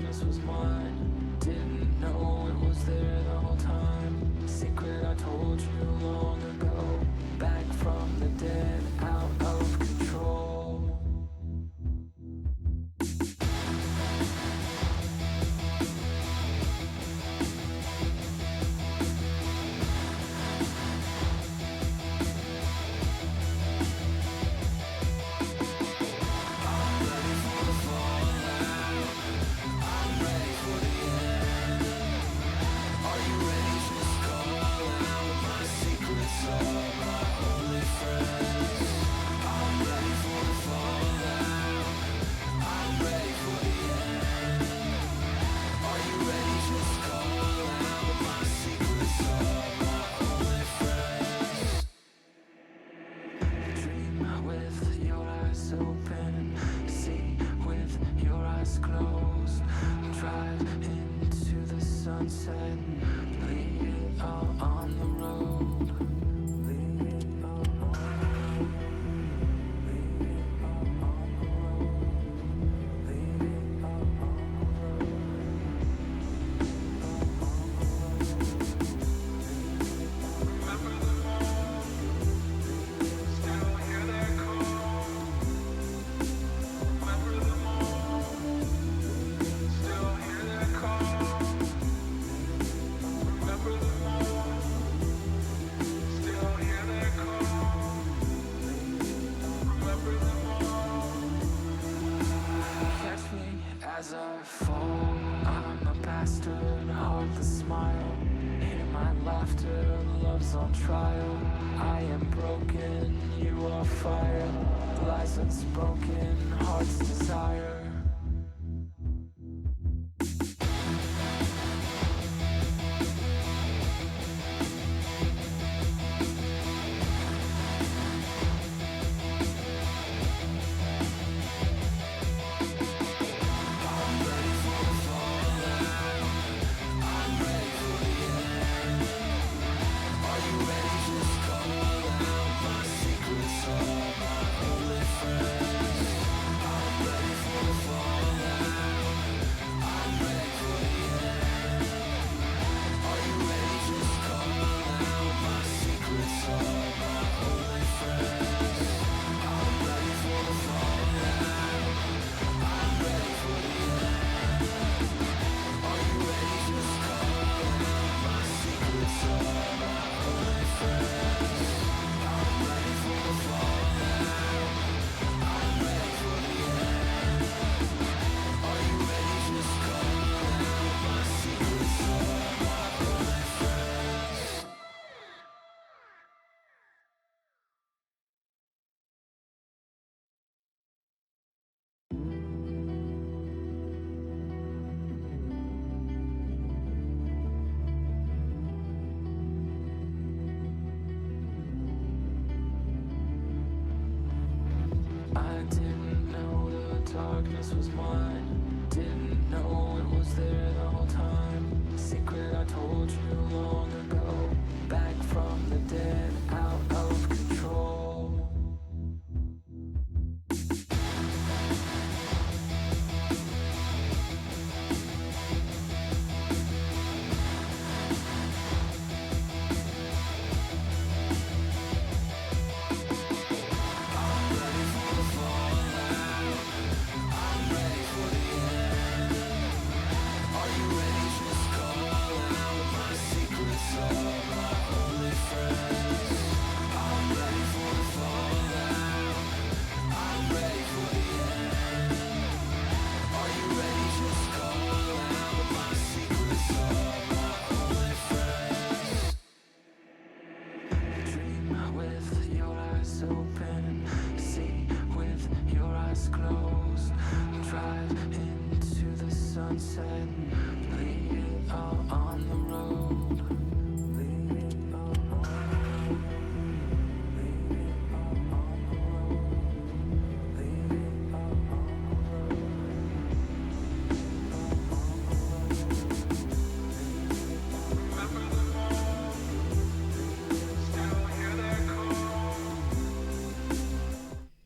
darkness was mine. Didn't know it was there the whole time. Secret I told you long ago. Back from the dead, out of control.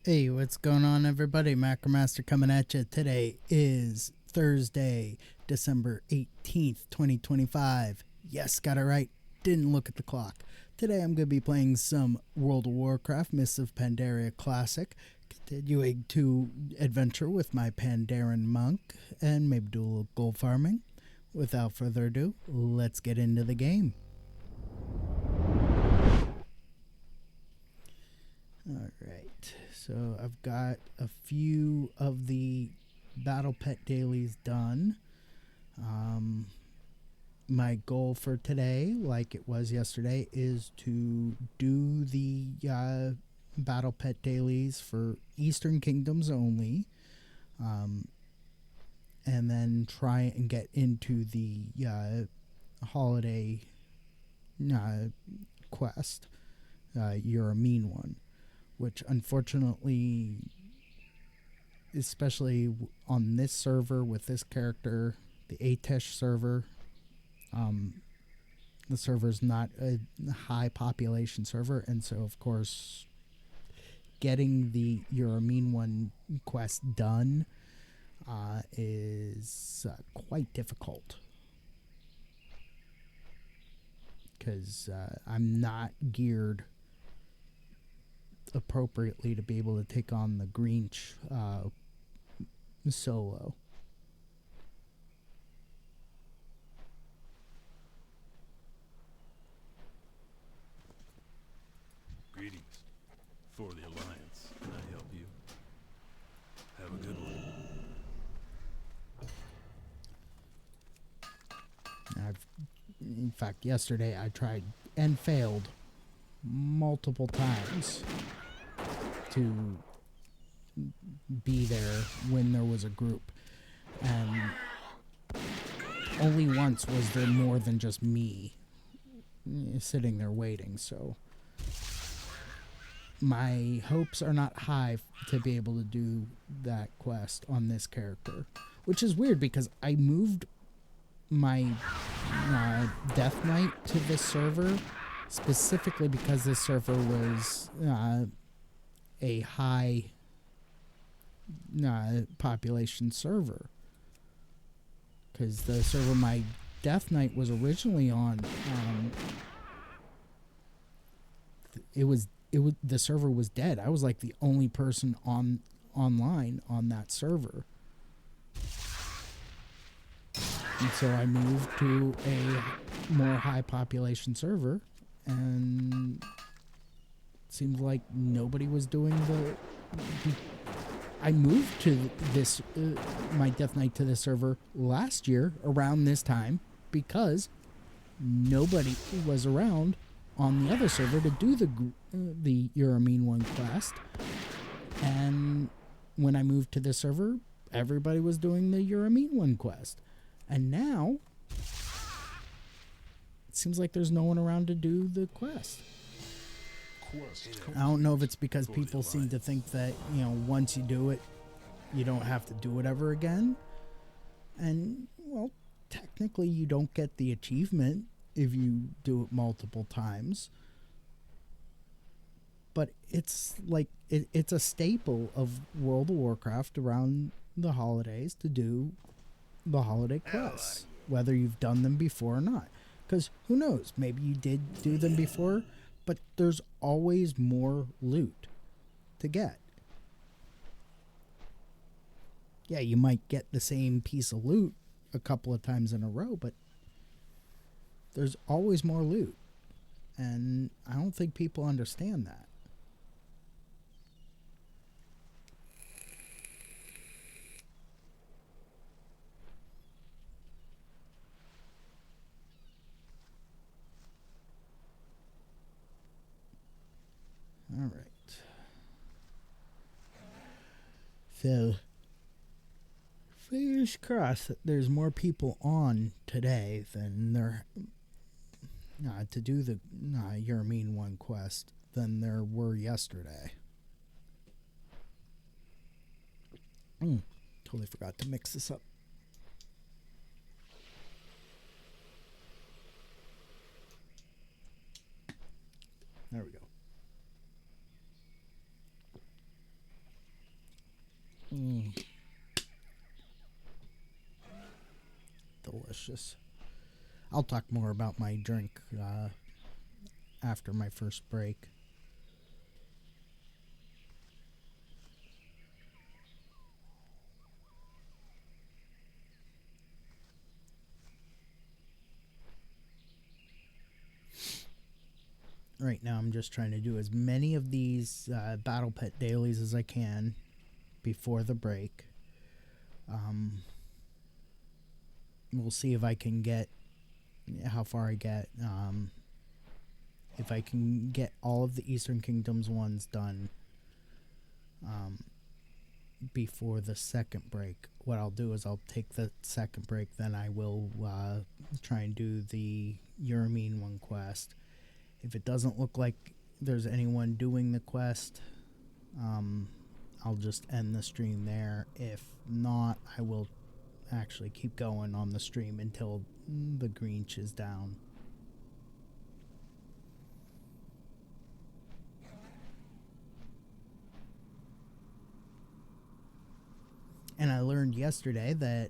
Hey, what's going on, everybody? Macromaster coming at you. Today is Thursday, December 18th, 2025. Yes, got it right. Didn't look at the clock. Today I'm going to be playing some World of Warcraft Mists of Pandaria Classic, continuing to adventure with my Pandaren monk, and maybe do a little gold farming. Without further ado, let's get into the game. Alright, so I've got a few of the Battle Pet dailies done. My goal for today, like it was yesterday, is to do the Battle Pet dailies for Eastern Kingdoms only, and then try and get into the holiday quest. You're a mean one, which unfortunately, especially on this server with this character, the Atesh server, the server's not a high population server, and so of course getting the You're a Mean One quest done is quite difficult, because I'm not geared appropriately to be able to take on the Greench solo. Greetings. For the Alliance, can I help you? Have a good one. In fact, yesterday I tried and failed multiple times to be there when there was a group, and only once was there more than just me sitting there waiting, so my hopes are not high to be able to do that quest on this character, which is weird because I moved my Death Knight to this server specifically because this server was a high population server, because the server my Death Knight was originally on, the server was dead. I was like the only person online on that server. And so I moved to a more high population server, and it seemed like nobody was doing I moved to this my Death Knight to this server last year around this time because nobody was around on the other server to do the You're a Mean One quest. And when I moved to this server, everybody was doing the You're a Mean One quest. And now it seems like there's no one around to do the quest. I don't know if it's because people seem to think that, once you do it, you don't have to do it ever again. And, well, technically you don't get the achievement if you do it multiple times. But it's like, it's a staple of World of Warcraft around the holidays to do the holiday quests, whether you've done them before or not. Because who knows, maybe you did do them before, but there's always more loot to get. Yeah, you might get the same piece of loot a couple of times in a row, but there's always more loot. And I don't think people understand that. All right. So, fingers crossed that there's more people on today than there to do the You're a Mean One quest than there were yesterday. Totally forgot to mix this up. There we go. delicious. I'll talk more about my drink after my first break. Right now I'm just trying to do as many of these battle pet dailies as I can before the break. We'll see if I can get how far I get. If I can get all of the Eastern Kingdoms ones done before the second break, what I'll do is I'll take the second break, then I will try and do the Uramine one quest. If it doesn't look like there's anyone doing the quest, I'll just end the stream there. If not, I will actually keep going on the stream until the Greench is down. And I learned yesterday that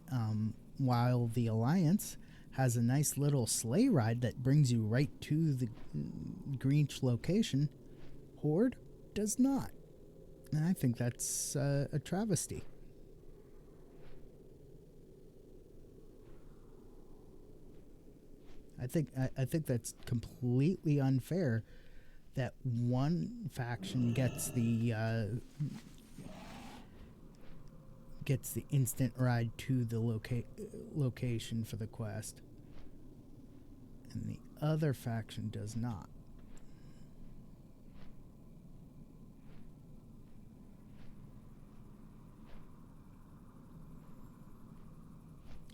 while the Alliance has a nice little sleigh ride that brings you right to the Greench location, Horde does not. And I think that's a travesty. I think that's completely unfair that one faction gets the instant ride to the location for the quest, and the other faction does not.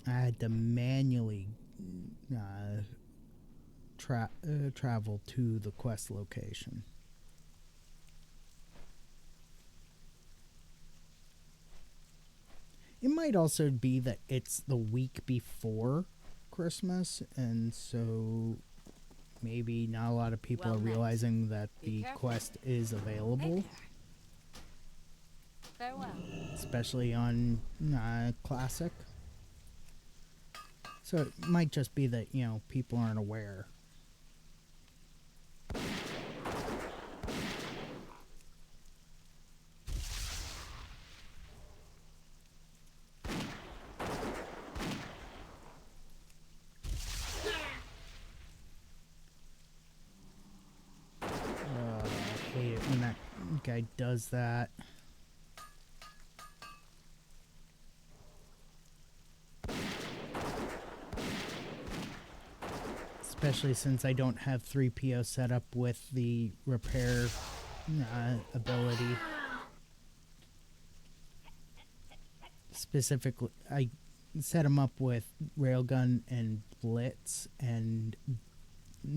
I had to manually travel to the quest location. It might also be that it's the week before Christmas, and so maybe not a lot of people are realizing that the quest is available. Farewell. Especially on Classic. So it might just be that, people aren't aware. I hate it when that guy does that. Especially since I don't have 3PO set up with the repair ability. Specifically, I set him up with Railgun and Blitz and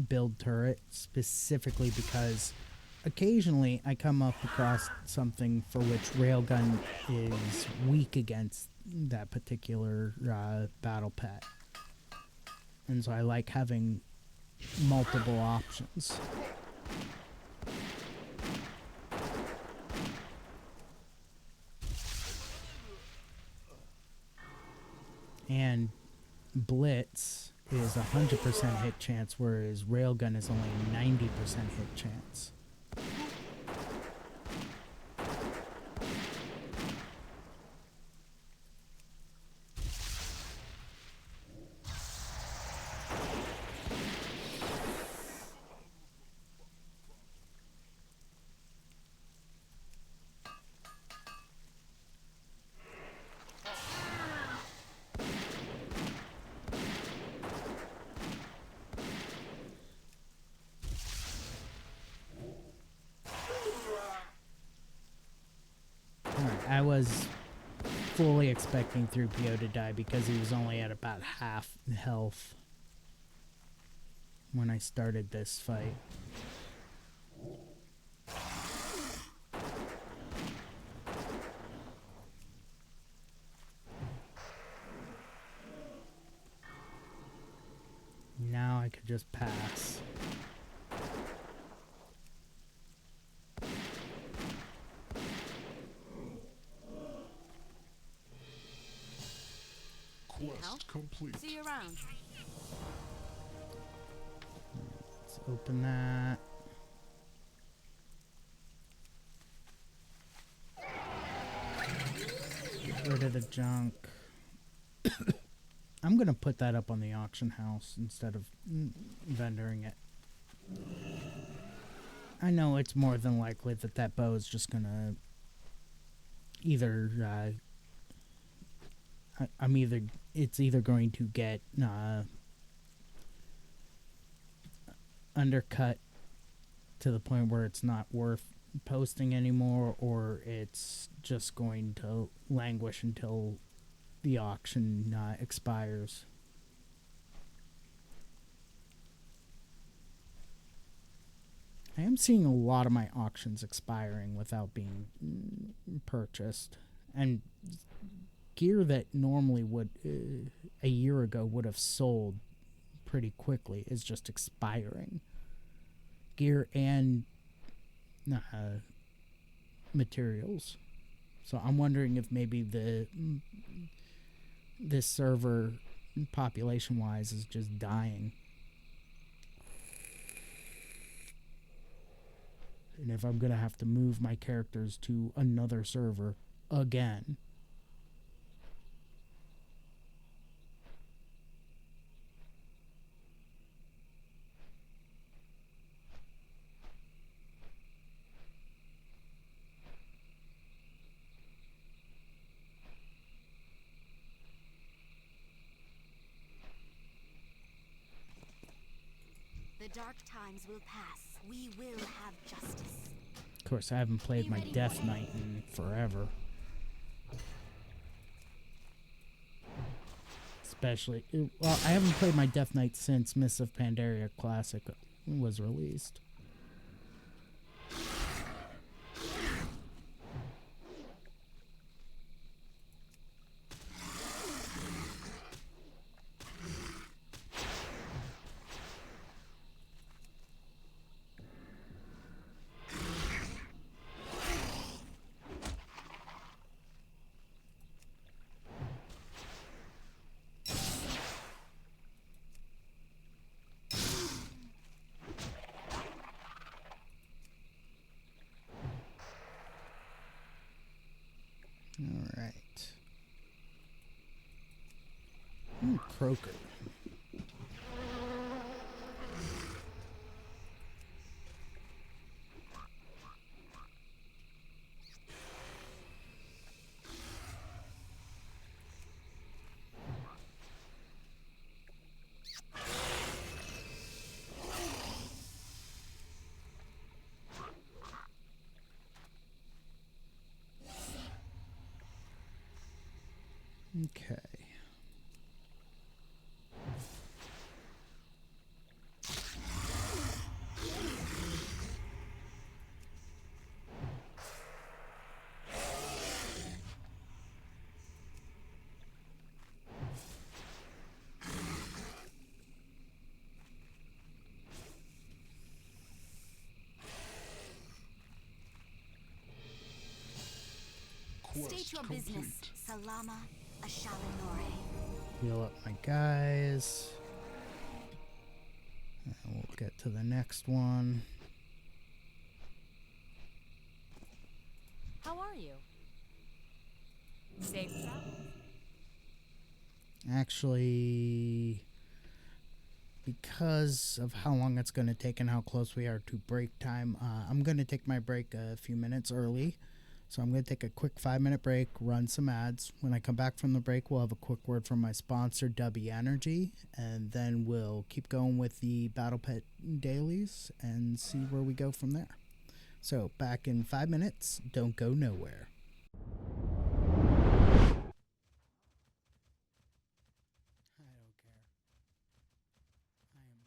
build turret specifically because occasionally I come up across something for which Railgun is weak against that particular battle pet. And so I like having multiple options. And Blitz is 100% hit chance, whereas Railgun is only 90% hit chance. I was fully expecting 3PO to die because he was only at about half health when I started this fight. Now I could just pass. Quest help? complete. See you around. Let's open that. Get rid of the junk. I'm gonna put that up on the auction house instead of vendoring it. I know it's more than likely that that bow is just gonna either it's either going to get undercut to the point where it's not worth posting anymore, or it's just going to languish until the auction expires. I am seeing a lot of my auctions expiring without being purchased, and gear that normally would a year ago would have sold pretty quickly is just expiring. Gear and materials. So I'm wondering if maybe this server population wise is just dying. And if I'm gonna have to move my characters to another server again. The dark times will pass. We will have justice. Of course, I haven't played my Death Knight in forever. Especially, well, I haven't played my Death Knight since Mists of Pandaria Classic was released. Alright. Croaker. Okay. State your business, Salama Ashalinore. Heal up my guys. And we'll get to the next one. How are you? Safe travels. Actually, because of how long it's going to take and how close we are to break time, I'm going to take my break a few minutes early. So I'm going to take a quick 5-minute break, run some ads. When I come back from the break, we'll have a quick word from my sponsor, W Energy, and then we'll keep going with the Battle Pet dailies and see where we go from there. So back in 5 minutes, don't go nowhere. I don't care. I am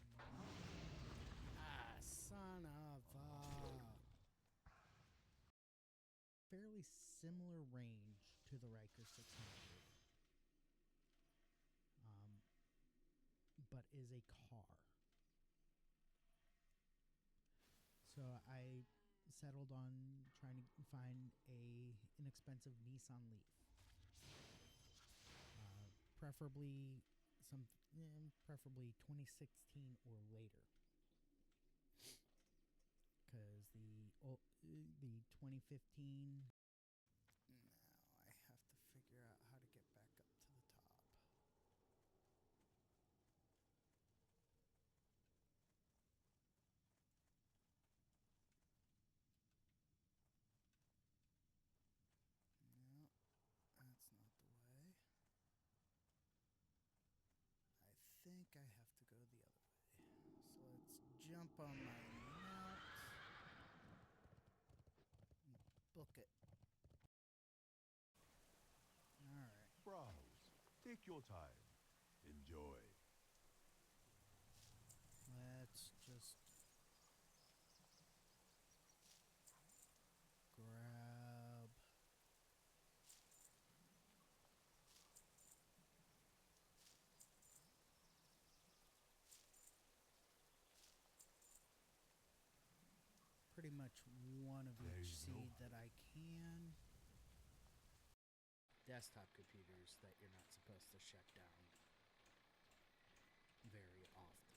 son of a fairly similar range to the Riker 600, but is a car. So I settled on trying to find a inexpensive Nissan Leaf. preferably preferably 2016 or later. Because the 2015. Now I have to figure out how to get back up to the top. No, that's not the way. I think I have to go the other way. So let's jump on my mount. Book it. Alright. Browse. Take your time. Enjoy. Let's just grab pretty much one of There each is no seed that I can. Desktop computers that you're not supposed to shut down very often.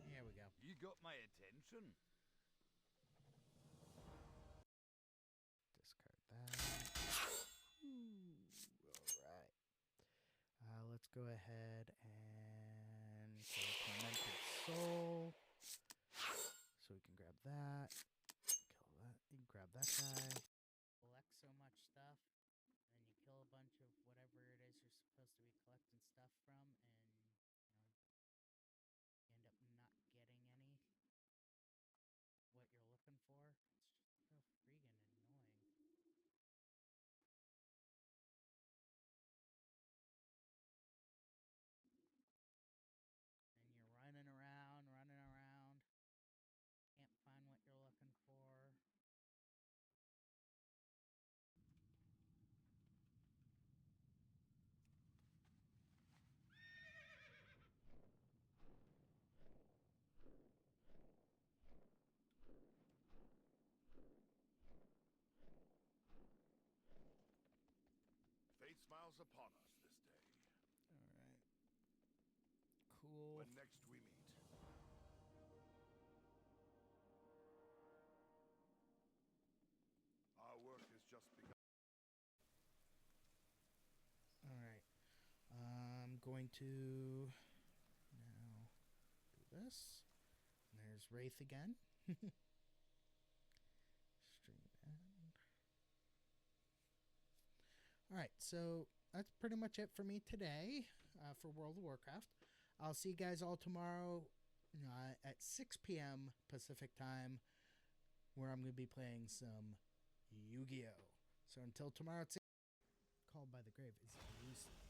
Here we go. You got my attention. Discard that. Alright. Let's go ahead and go Tormented Soul. So we can grab that. Kill that. You can grab that guy. Collect so much stuff. And then you kill a bunch of whatever it is you're supposed to be collecting stuff from. And, you end up not getting any. What you're looking for. It's just so freaking annoying. And you're running around. Can't find what you're looking for. Fate smiles upon us this day. Alright. Cool. When next we meet. Our work has just begun. Alright. I'm going to now do this. And there's Wraith again. Stream end. Alright, so that's pretty much it for me today for World of Warcraft. I'll see you guys all tomorrow at 6 p.m. Pacific time, where I'm going to be playing some Yu-Gi-Oh! So until tomorrow, it's Called by the Grave is useless.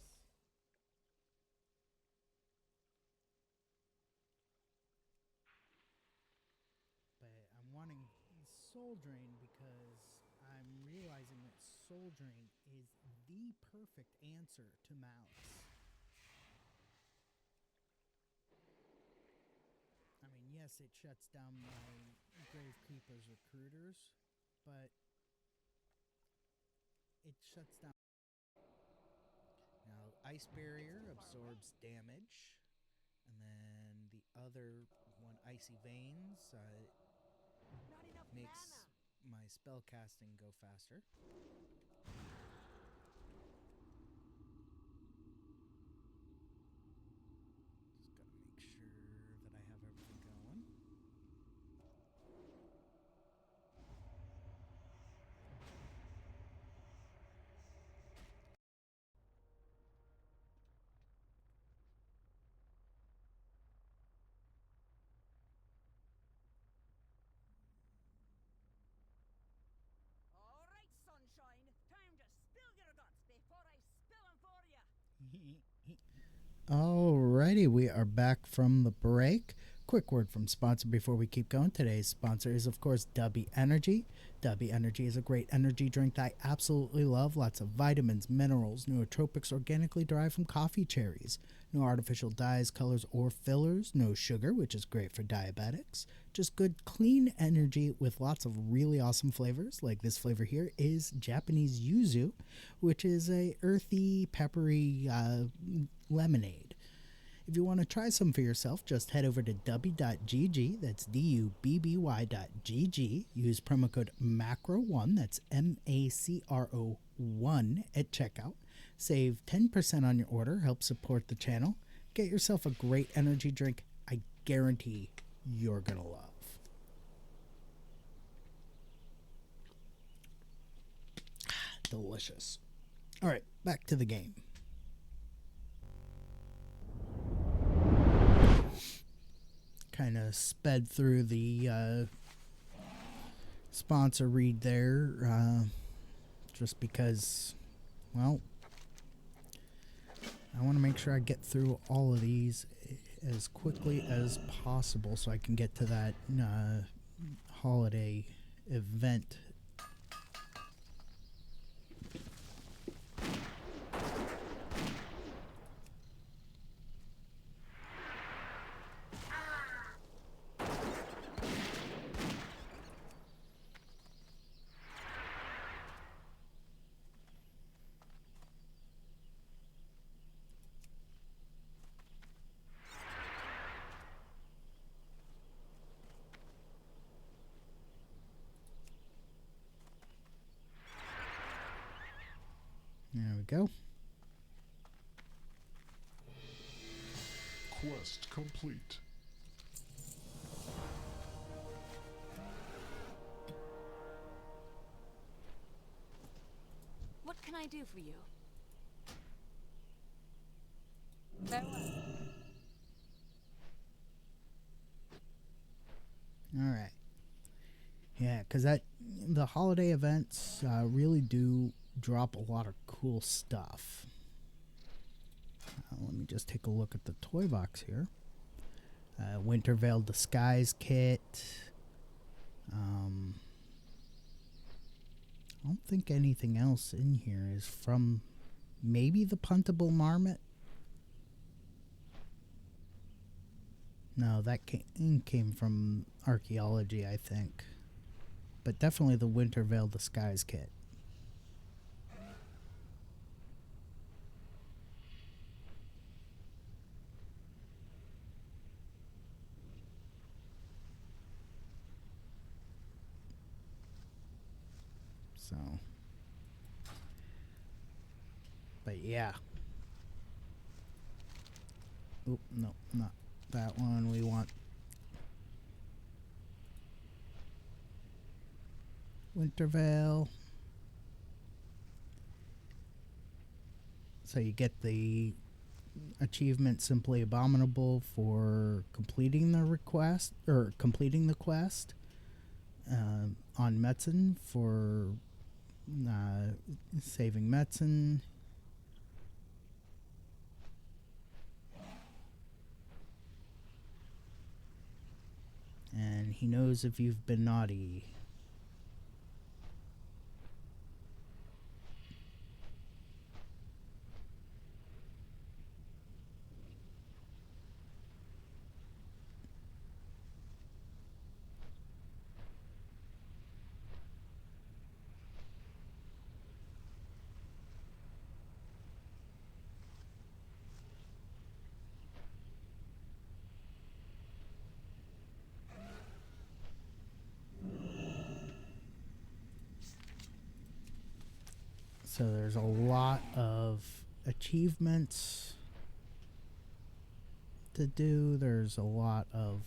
But I'm wanting Soul Drain because I'm realizing that Soul Drain is the perfect answer to Malice. I mean, yes, it shuts down my Gravekeeper's recruiters, but it shuts down. Now, Ice Barrier absorbs damage, and then the other one, Icy Veins, makes my spell casting go faster. Just gotta make sure that I have everything going. All right, sunshine. Time to spill your guts before I spill them for you. Alrighty, we are back from the break. Quick word from sponsor before we keep going. Today's sponsor is, of course, Dubby Energy. Dubby Energy is a great energy drink that I absolutely love. Lots of vitamins, minerals, nootropics organically derived from coffee cherries. No artificial dyes, colors, or fillers. No sugar, which is great for diabetics. Just good, clean energy with lots of really awesome flavors. Like this flavor here is Japanese yuzu, which is a earthy, peppery lemonade. If you want to try some for yourself, just head over to dubby.gg, that's dubby.gg. Use promo code MACRO1, that's MACRO1 at checkout. Save 10% on your order, help support the channel. Get yourself a great energy drink I guarantee you're going to love. Delicious. All right, back to the game. Kind of sped through the sponsor read there just because, well, I want to make sure I get through all of these as quickly as possible so I can get to that holiday event. There we go. Quest complete. What can I do for you? Farewell. All right. Yeah, because the holiday events really do drop a lot of cool stuff. Let me just take a look at the toy box here. Winter Veil Disguise Kit. I don't think anything else in here is from maybe the Puntable Marmot. No, that came from archaeology, I think. But definitely the Winter Veil Disguise Kit. So, but yeah. Oop, no, not that one. We want Wintervale. So you get the achievement Simply Abominable for completing the request or completing the quest on Metzen for saving Metzen. And he knows if you've been naughty. So there's a lot of achievements to do. There's a lot of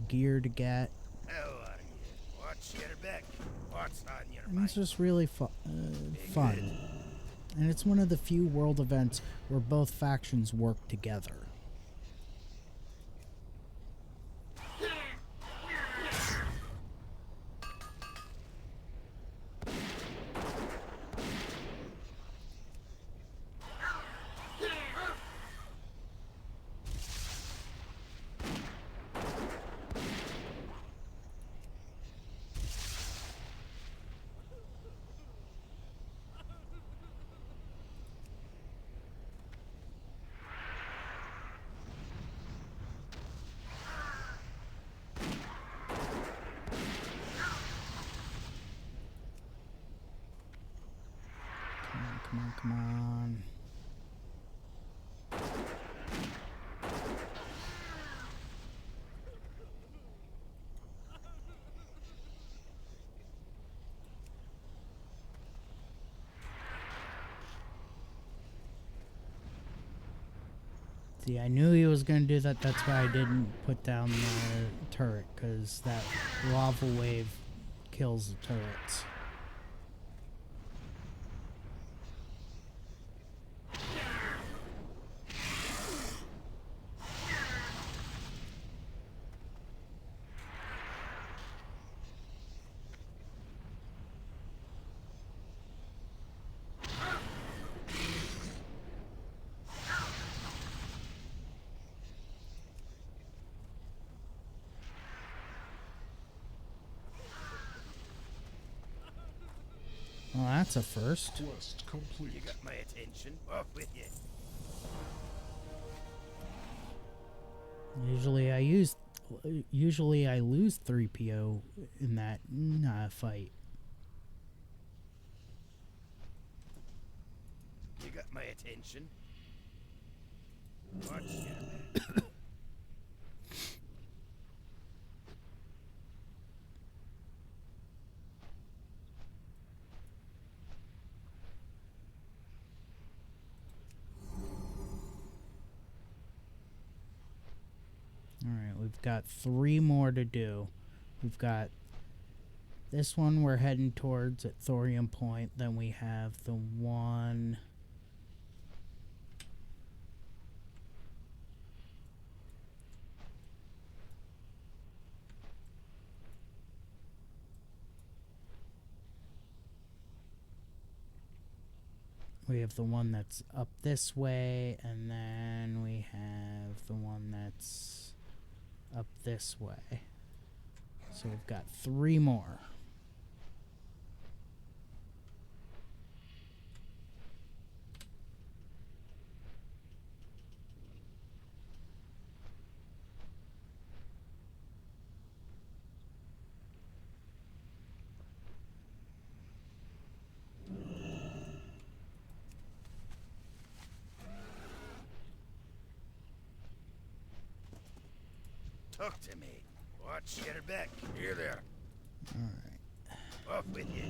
gear to get. How are you? What's your back? What's on your And mind? it's just really fun. And it's one of the few world events where both factions work together. come on. See, I knew he was going to do that. That's why I didn't put down the turret, because that lava wave kills the turrets. Well, that's a first. Quest complete. You got my attention. Off with you. Usually I lose 3PO in that fight. You got my attention. Watch your back. Alright, we've got 3 more to do. We've got this one we're heading towards at Thorium Point. Then we have the one... We have the one that's up this way, and then we have the one that's up this way. So we've got 3 more. Talk to me. Watch your back. Here there. Alright. Off with you.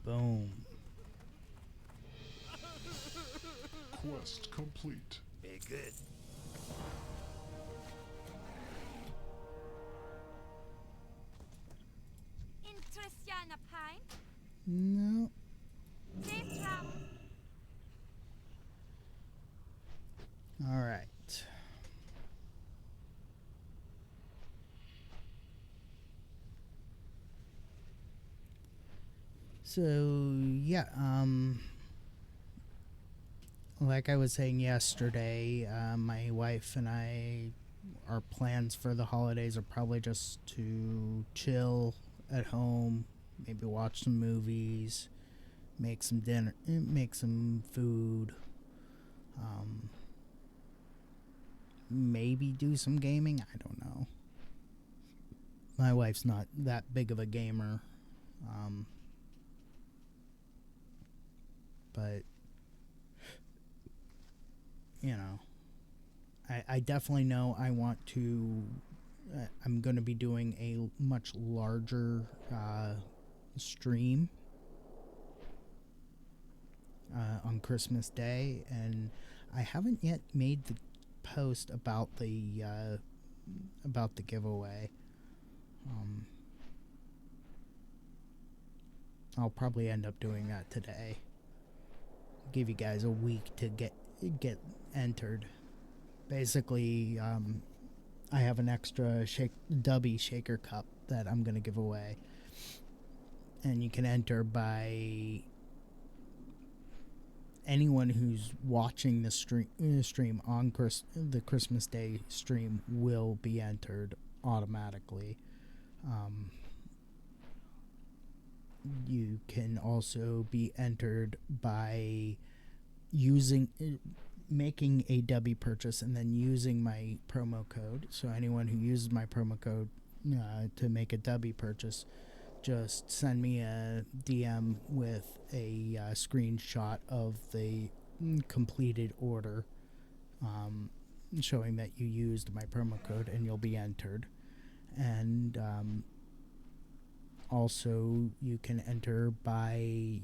Boom. Quest complete. Be good. Interest ya in a pint? No. Safe travel. Alright. So, yeah, like I was saying yesterday, my wife and I, our plans for the holidays are probably just to chill at home, maybe watch some movies, make some dinner, make some food, maybe do some gaming. I don't know. My wife's not that big of a gamer, but you know, I definitely know I want to. I'm going to be doing a much larger stream. on Christmas Day, and I haven't yet made the post about the giveaway. I'll probably end up doing that today. Give you guys a week to get entered. Basically, I have an extra Dubby shaker cup that I'm gonna give away, and you can enter by anyone who's watching the stream on the Christmas Day stream will be entered automatically. You can also be entered by making a Dubby purchase and then using my promo code. So anyone who uses my promo code to make a Dubby purchase, just send me a DM with a screenshot of the completed order, showing that you used my promo code, and you'll be entered. And also, you can enter by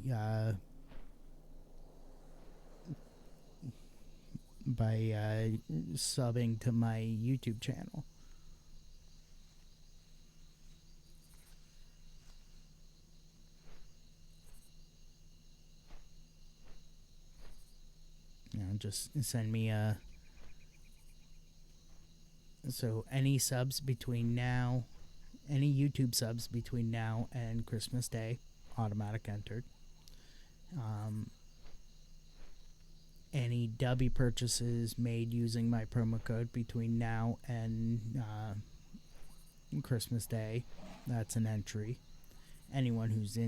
subbing to my YouTube channel. Just send me so any subs between now, any YouTube subs between now and Christmas Day, automatic entered. Any Dubby purchases made using my promo code between now and Christmas Day, that's an entry. Anyone who's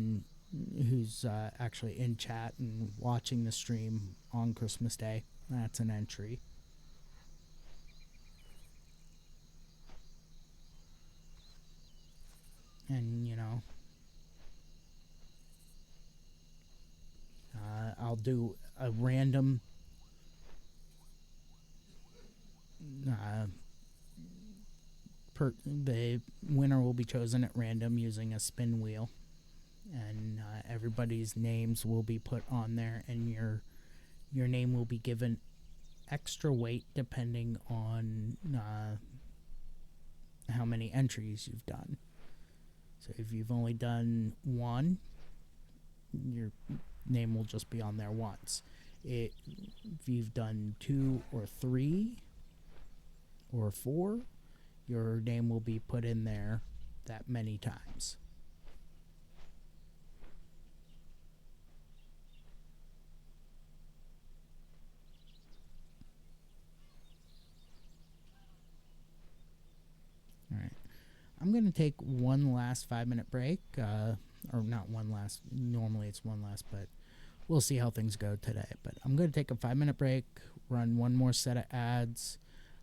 actually in chat and watching the stream on Christmas Day, that's an entry. And I'll do a random the winner will be chosen at random using a spin wheel, and everybody's names will be put on there, and your name will be given extra weight depending on how many entries you've done. So if you've only done one, your name will just be on there once. If you've done 2 or 3 or 4, your name will be put in there that many times. Alright. I'm going to take one last 5-minute break. Or not one last. Normally it's one last, but we'll see how things go today. But I'm going to take a 5-minute break, run one more set of ads,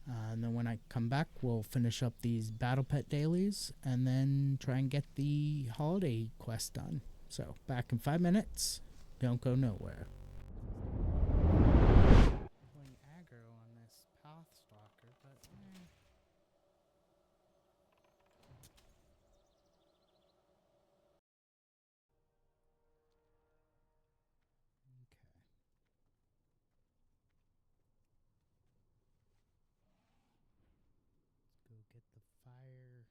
and then when I come back, we'll finish up these Battle Pet dailies and then try and get the holiday quest done. So, back in 5 minutes. Don't go nowhere. Playing aggro on this Path Stalker, but go get the fire ward.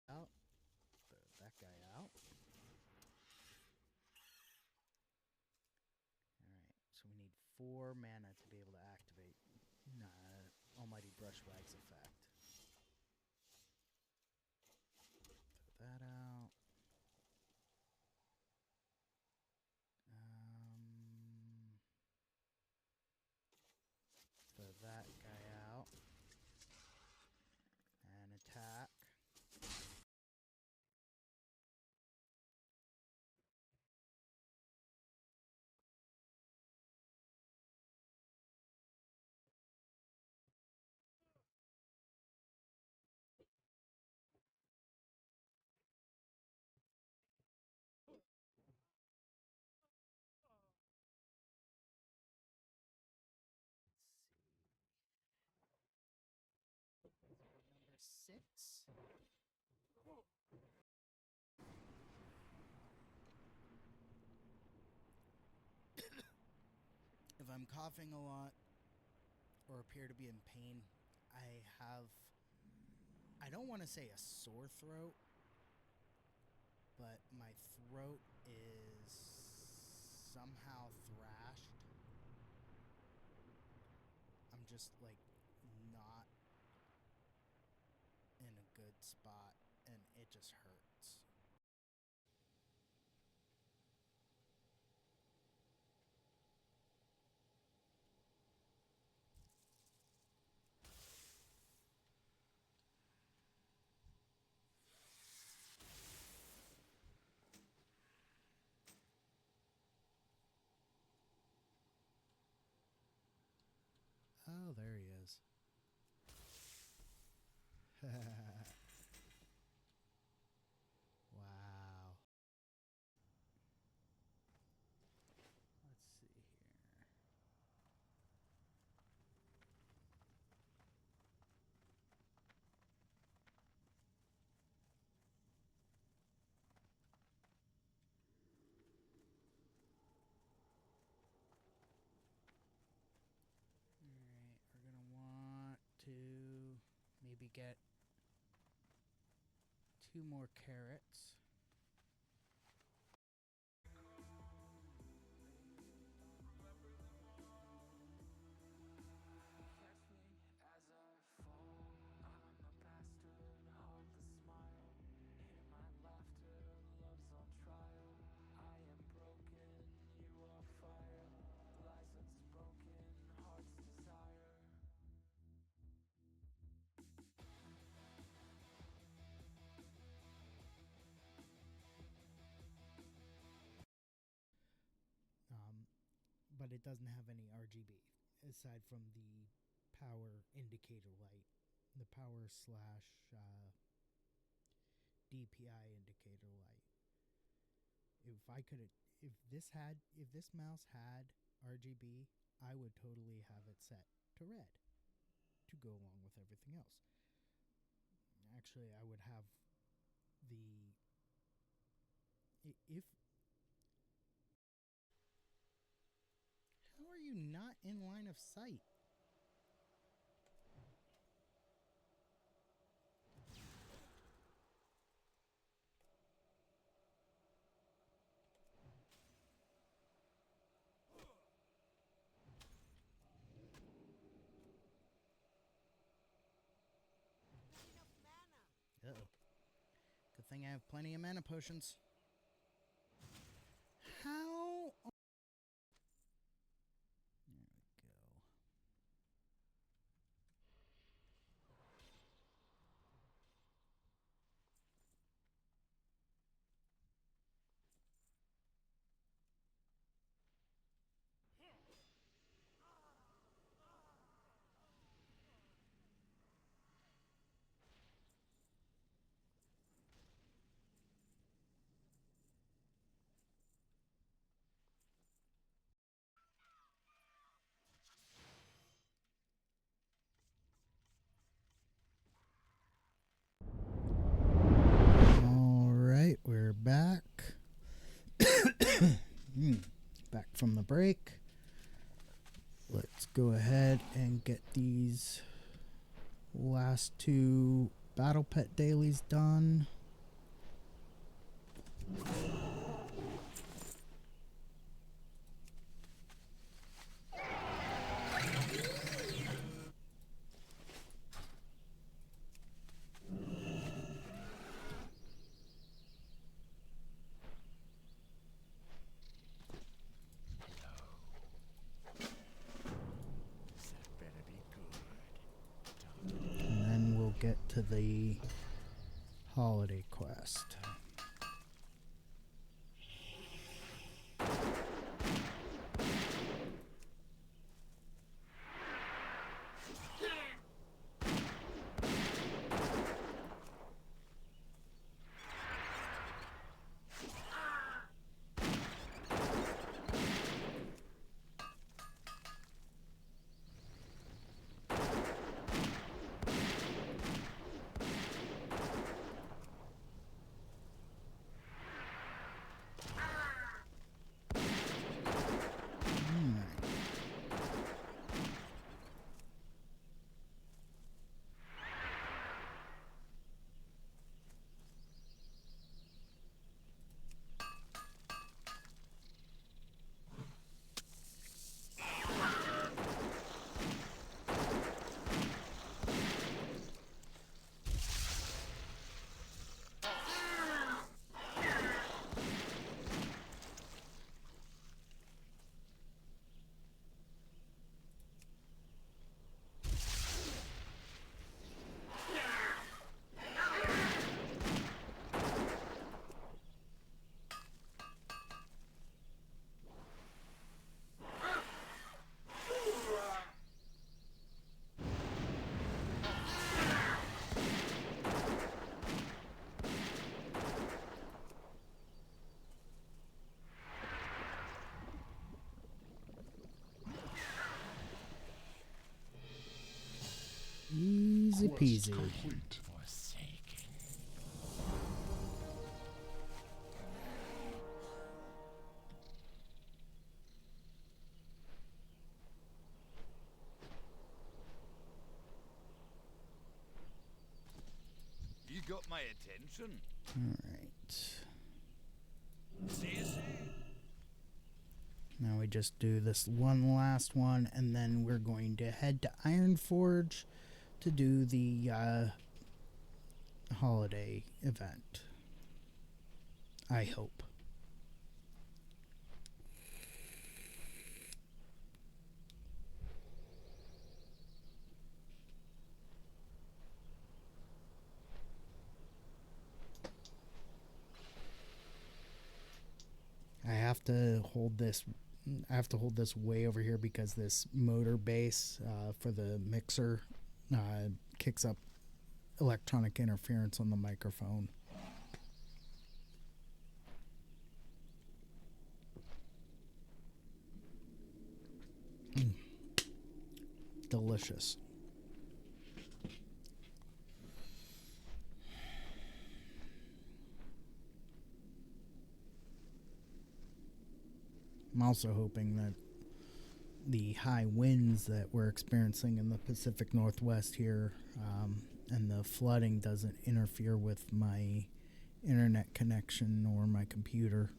Out. Throw that guy out. Alright, so we need 4 mana to be able to activate Almighty Brushwag's effect. Throw that out. Throw that guy out. And attack. if I'm coughing a lot or appear to be in pain, I don't want to say a sore throat, but my throat is somehow thrashed. I'm just like not in a good spot, and it just hurts. Oh, there he is. Wow. Let's see here. Alright, we're gonna want to maybe get 2 more carrots. Catch me as I fall. I'm a bastard, heartless smile. Hear my laughter, love's on trial. I am broken, you are fire. Lies unspoken, heart's desire. But it doesn't have any RGB aside from the power indicator light, the power slash DPI indicator light. If this mouse had RGB, I would totally have it set to red to go along with everything else. Actually, I would have if. How are you not in line of sight? Uh-oh. Good thing I have plenty of mana potions. How? There we go. Alright, we're back. Back from the break. Let's go ahead and get these last 2 battle pet dailies done. Better be good. And then we'll get to the holiday quest. Easy peasy. Complete. You got my attention. Alright. See. Now we just do this one last one, and then we're going to head to Ironforge to do the holiday event. I hope. I have to hold this way over here because this motor base for the mixer kicks up electronic interference on the microphone. Delicious. I'm also hoping that the high winds that we're experiencing in the Pacific Northwest here and the flooding doesn't interfere with my internet connection or my computer.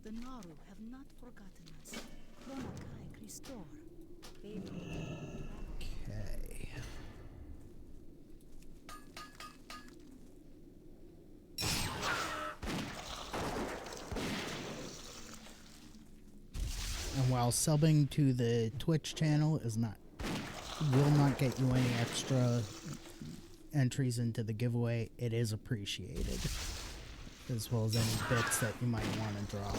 The Naru have not forgotten us. Chronokai restore. Okay. And while subbing to the Twitch channel will not get you any extra entries into the giveaway, it is appreciated, as well as any bits that you might want to drop.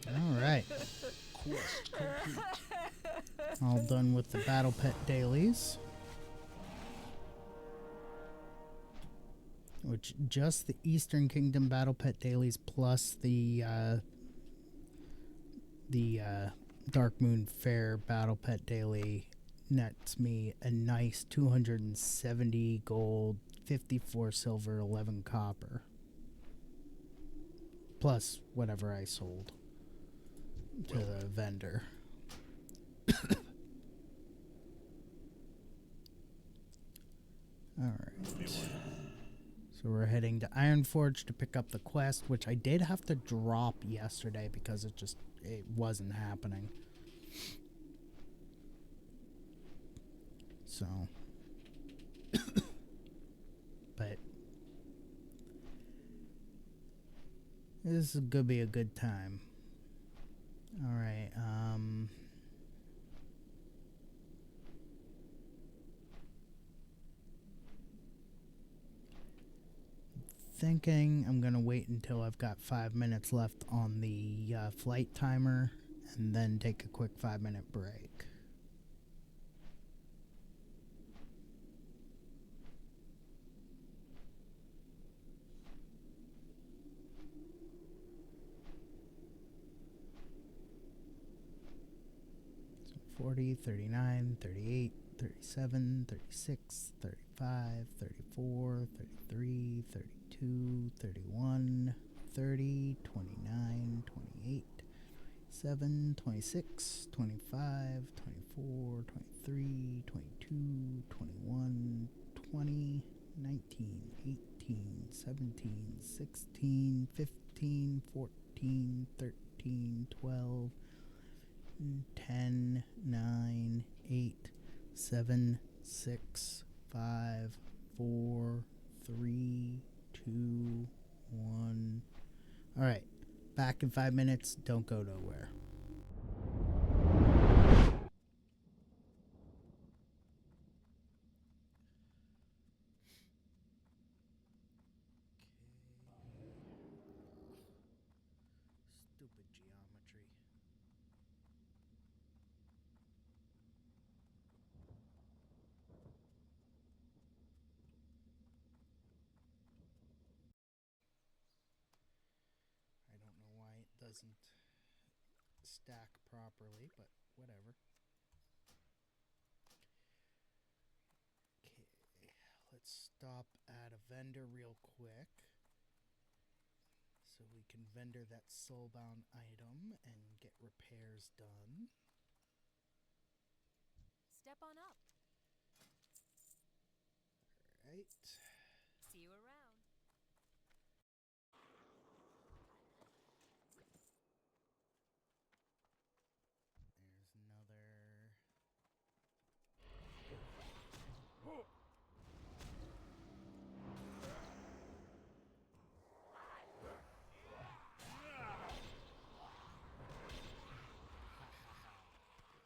Alright. Quest complete. All done with the Battle Pet dailies. Which just the Eastern Kingdom Battle Pet dailies plus the Dark Moon Fair Battle Pet daily nets me a nice 270 gold, 54 silver, 11 copper. Plus whatever I sold to the vendor. Alright. So we're heading to Ironforge to pick up the quest, which I did have to drop yesterday because it wasn't happening. So. But this is gonna be a good time. Alright, thinking I'm going to wait until I've got 5 minutes left on the flight timer and then take a quick 5-minute break. So 40, 39, 38, 37, 36, 35, 34, 33, 32, 31, 30, 29, 28, 7, 26, 25, 24, 23, 22, 21, 20, 19, 18, 17, 16, 15, 14, 13, 12, 10, 9, 8, 7, 6, 5, 4, 3, 2, 1. All right. Back in 5 minutes. Don't go nowhere. Stupid geometry. I don't know why it doesn't stack properly, but whatever. Okay, let's stop at a vendor real quick so we can vendor that soulbound item and get repairs done. Step on up. All right. See you around. There's another.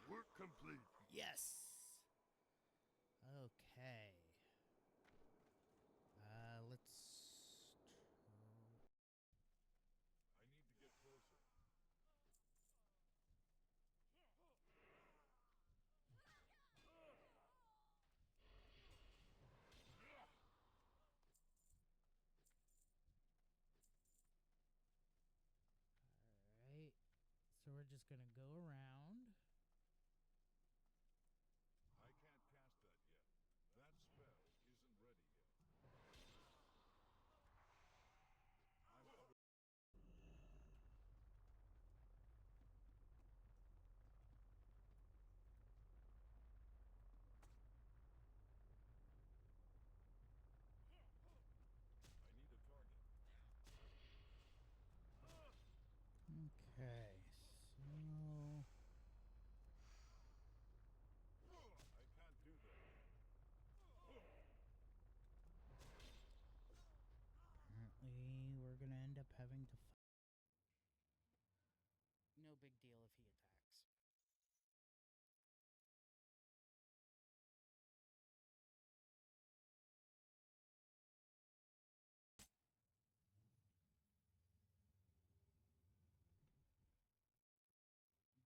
Work complete. Yes. Okay. Let's. I need to get closer. All right. So we're just gonna go around. I can't cast that yet. That spell isn't ready yet. I'm out of... I need a target. Okay. So. I can't do that. Apparently, we're gonna end up having to fight. No big deal if he attacks.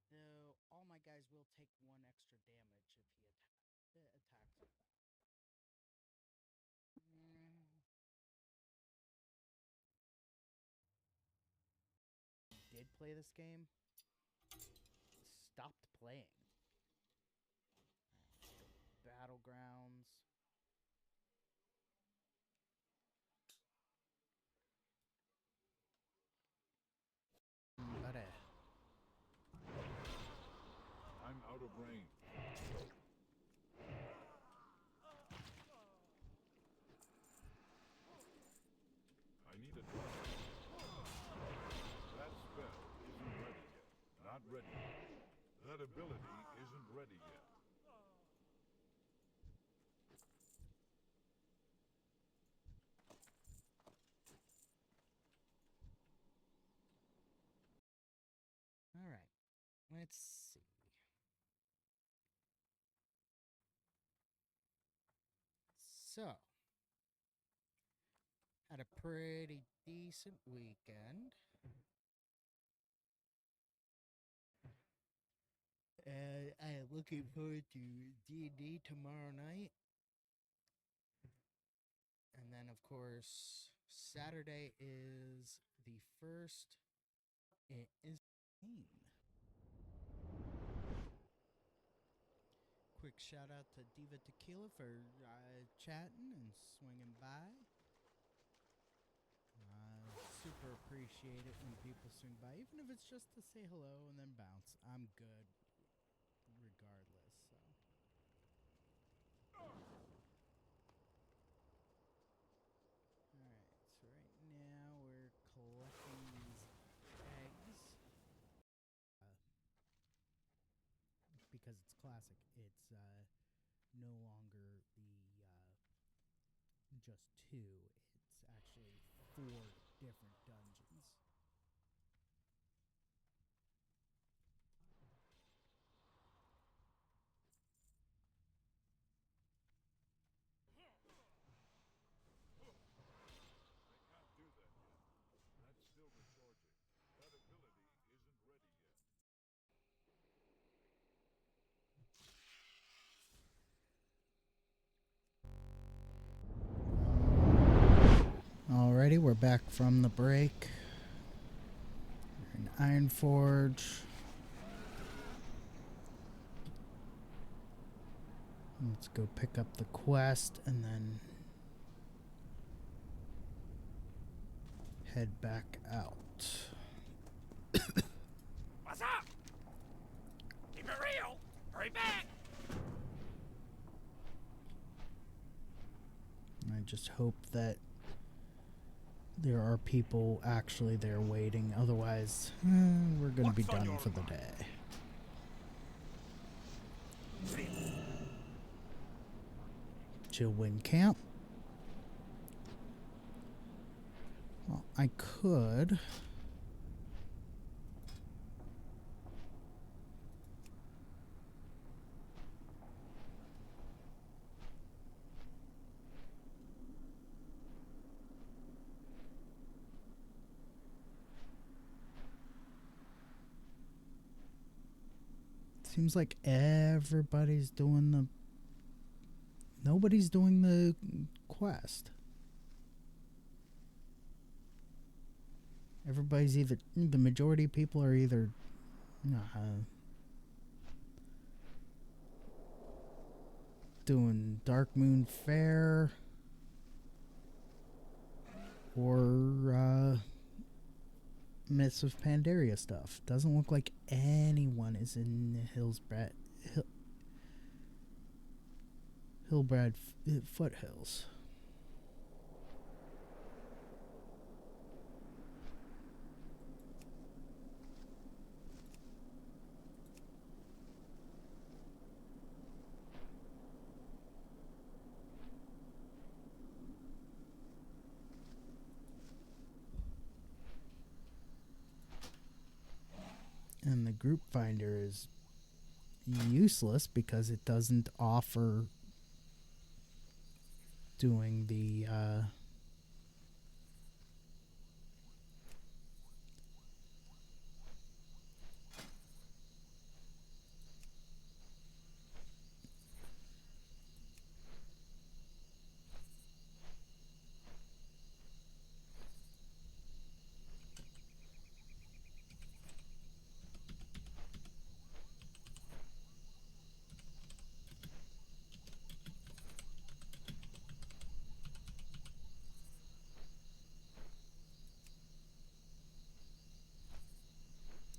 Though all my guys will take 1 extra damage if he attacks with that. Did play this game, stopped playing. Battlegrounds. But I'm out of range. I need a target. That spell isn't ready yet. Not ready yet. That ability isn't ready yet. all right, let's see. So, Had a pretty decent weekend. And I am looking forward to D&D tomorrow night. And then, of course, Saturday is the first. It is quick shout out to Diva Tequila for chatting and swinging by. Super appreciate it when people swing by, even if it's just to say hello and then bounce. I'm good regardless. So. Alright, so right now we're collecting these eggs. Because it's classic, it's no longer the just 2. It's actually 4 different dungeons. They can't do that yet. That's still recharging. That ability isn't ready yet. Alrighty, we're back from the break. We're in Ironforge. Let's go pick up the quest and then head back out. What's up? Keep it real. Hurry back. I just hope that there are people actually there waiting. Otherwise, we're going to be done for the day. Chillwind Camp. Well, I could. Seems like everybody's doing the... Nobody's doing the quest. Everybody's either... The majority of people are either... doing Dark Moon Fair. Or... Myths of Pandaria stuff. Doesn't look like anyone is in the Hillbrad foothills. And the group finder is useless because it doesn't offer doing the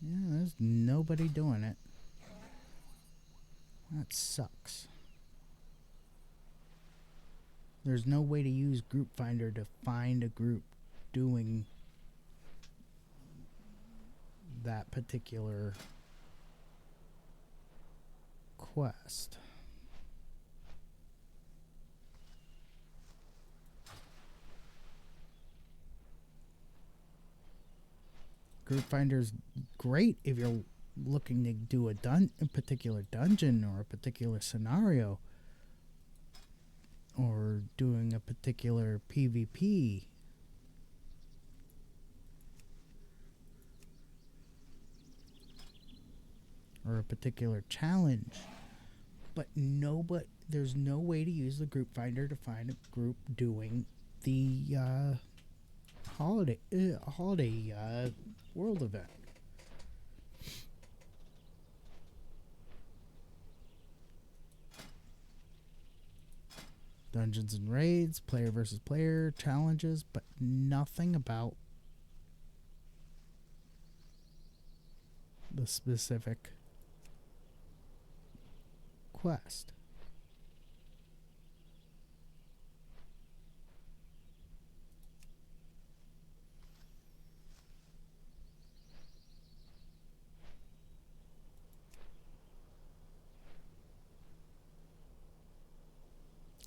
there's nobody doing it. That sucks. There's no way to use Group Finder to find a group doing that particular quest. Group Finder's great if you're looking to do a particular dungeon or a particular scenario, or doing a particular PvP a particular challenge, but there's no way to use the group finder to find a group doing the holiday world event. Dungeons and raids, player versus player challenges, but nothing about the specific quest.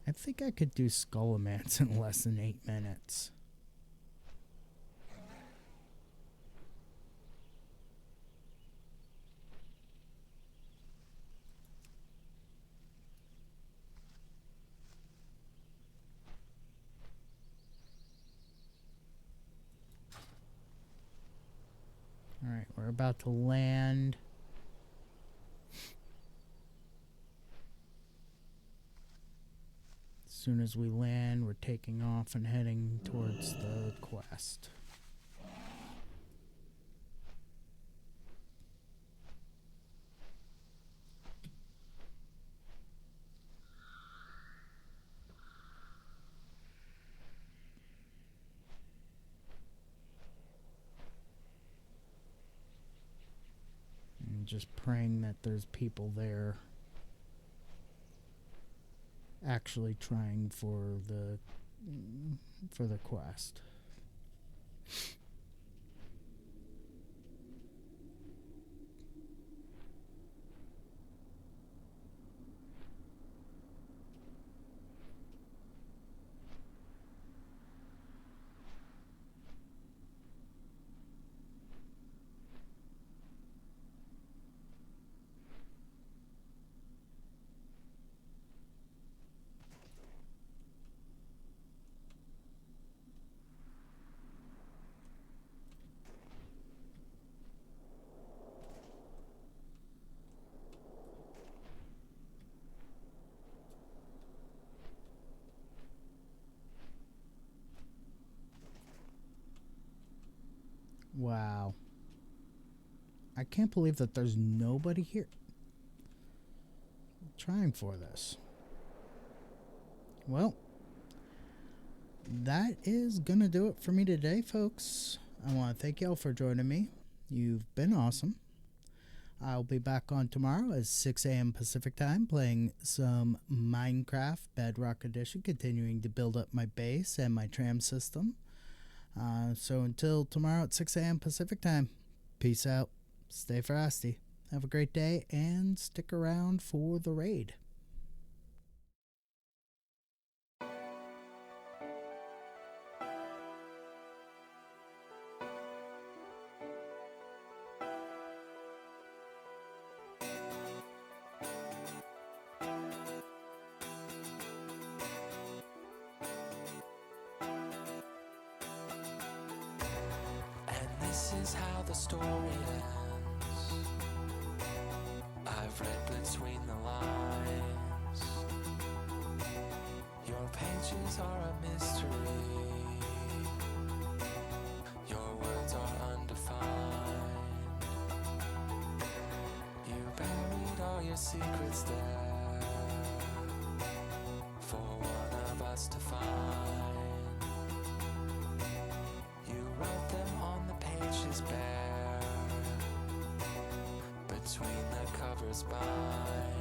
I think I could do Skullomance in less than 8 minutes. Alright, we're about to land. As soon as we land, we're taking off and heading towards the quest. And just praying that there's people there actually trying for the quest. Wow. I can't believe that there's nobody here trying for this. Well, that is gonna do it for me today, folks. I want to thank y'all for joining me. You've been awesome. I'll be back on tomorrow at 6 a.m. Pacific time playing some Minecraft Bedrock Edition, continuing to build up my base and my tram system. So until tomorrow at 6 a.m. Pacific time, peace out, stay frosty, have a great day, and stick around for the raid. This is how the story ends. I've read between the lines. Your pages are a mystery. Your words are undefined. You buried all your secrets there for one of us to find. You wrote them on the pages bare, between the covers by.